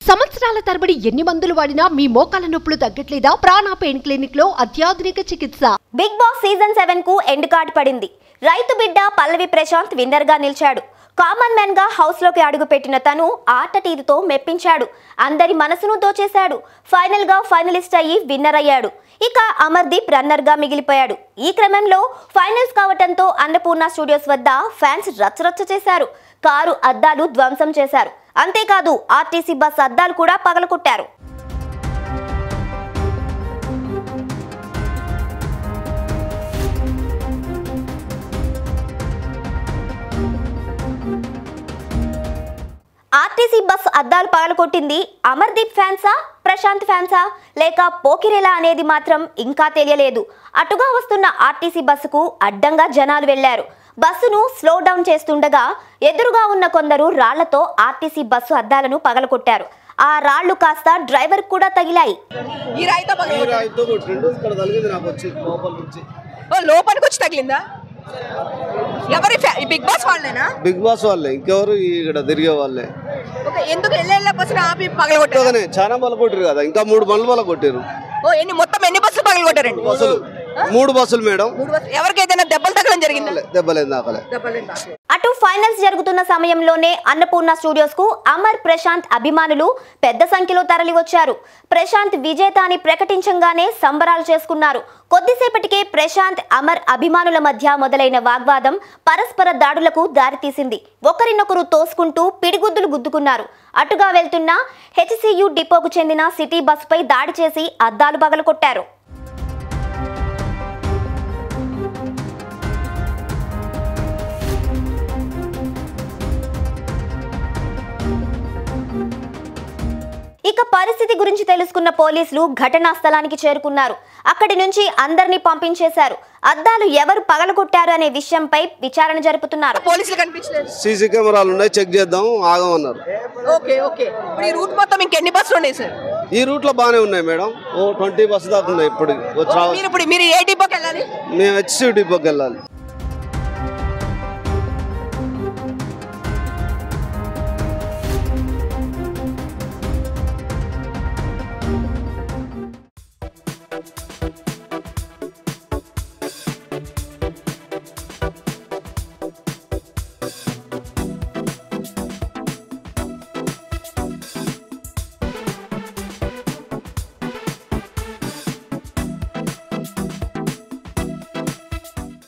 సంవత్సరాల తరబడి ఎన్ని మందులు వాడినా మీ మోకాల నొప్పులు తగ్గట్లేదా? ప్రాణ పెయిన్ క్లినిక్ లో అత్యాధునిక చికిత్స. బిగ్ బాస్ సీజన్ 7 కు ఎండ్ కార్డ్ పడింది. రైతు బిడ్డ పల్లవి ప్రశాంత్ విన్నర్ గా నిలిచాడు. కామన్ మ్యాన్ గా హౌస్ లోకి అడుగుపెట్టిన తను ఆట తీరుతో మెప్పించాడు. అందరి మనసును దోచేశాడు. ఫైనల్ గా ఫైనలిస్ట్ అయ్యి విన్నర్ అయ్యాడు. ఇక అమర్దీప్ రన్నర్ గా మిగిలిపోయాడు. ఈ క్రమంలో ఫైనల్స్ కావటంతో అన్నపూర్ణ స్టూడియోస్ వద్ద ఫ్యాన్స్ రచ్చరచ్చ చేశారు. కారు అద్దాలు ధ్వంసం చేశారు. అంతేకాదు ఆర్టీసీ బస్ అద్దాలు కూడా పగలగొట్టారు. ఆర్టీసీ బస్ అద్దాలు పగలగొట్టింది అమర్దీప్ ఫ్యాన్సా, ప్రశాంత్ ఫ్యాన్సా లేక పోకిరేలా అనేది మాత్రం ఇంకా తెలియలేదు. అటుగా వస్తున్న ఆర్టీసీ బస్సుకు అడ్డంగా జనాలు వెళ్లారు. బస్సును స్లో డౌన్ చేస్తుండగా ఎదురుగా ఉన్న కొందరు రాళ్లతో ఆర్టీసీ బస్సు అద్దాలను పగలగొట్టారు. ఆ రాళ్లు కాస్త డ్రైవర్ కూడా తగిలాయి. లోపలికి వచ్చి తగిలిందా? ఎవరి బిగ్ బాస్ వాళ్ళేనా? బిగ్ బాస్ వాళ్ళే, ఇంకెవరు ఇక్కడ తిరిగే వాళ్ళే. ఎందుకు ఎల్ల బస్సులు ఆపి పగలగొట్టారు? చాలా బల్ల కొట్టారు కదా, ఇంకా 3 బండ్లు బల్ల కొట్టారు. మొత్తం ఎన్ని బస్సులు పగలగొట్టారండి? 3 బస్సులు మేడం. ఎవరికైతే దెబ్బలు తగలం జరిగింది? దెబ్బలేదు దాకలే. అటు ఫైనల్స్ జరుగుతున్న సమయంలోనే అన్నపూర్ణ స్టూడియోస్ కు అమర్, ప్రశాంత్ అభిమానులు పెద్ద సంఖ్యలో తరలి వచ్చారు. ప్రశాంత్ విజేత అని ప్రకటించగానే సంబరాలు చేసుకున్నారు. కొద్దిసేపటికే ప్రశాంత్, అమర్ అభిమానుల మధ్య మొదలైన వాగ్వాదం పరస్పర దాడులకు దారితీసింది. ఒకరినొకరు తోసుకుంటూ పిడిగుద్దులు గుద్దుకున్నారు. అటుగా వెళ్తున్న హెచ్సియు డిపోకు చెందిన సిటీ బస్సుపై దాడి చేసి అద్దాలు పగలగొట్టారు. ఇక పరిస్థితి గురించి తెలుసుకున్న పోలీసులు ఘటనా స్థలానికి చేరుకున్నారు. అక్కడి నుంచి అందరినీ పంపించేశారు. అద్దాలు ఎవరు పగలగొట్టారు అనే విషయంపై విచారణ జరుపుతున్నారు. పోలీసులు కనిపించలేదు. సీసీ కెమెరాలు ఉన్నాయి, చెక్ చేద్దాం ఆగమన్నారు. ఈ రూట్ మొత్తం ఇంకెన్ని బస్సులు ఉన్నాయి సార్? ఈ రూట్ లో బాగానే ఉన్నాయి మేడం. 20 బస్సు దాకా ఉన్నాయి. ఇప్పుడు మీరు ఏ డిపోకి వెళ్ళాలి? మేము హెచ్సియు డిపోకి వెళ్ళాలి.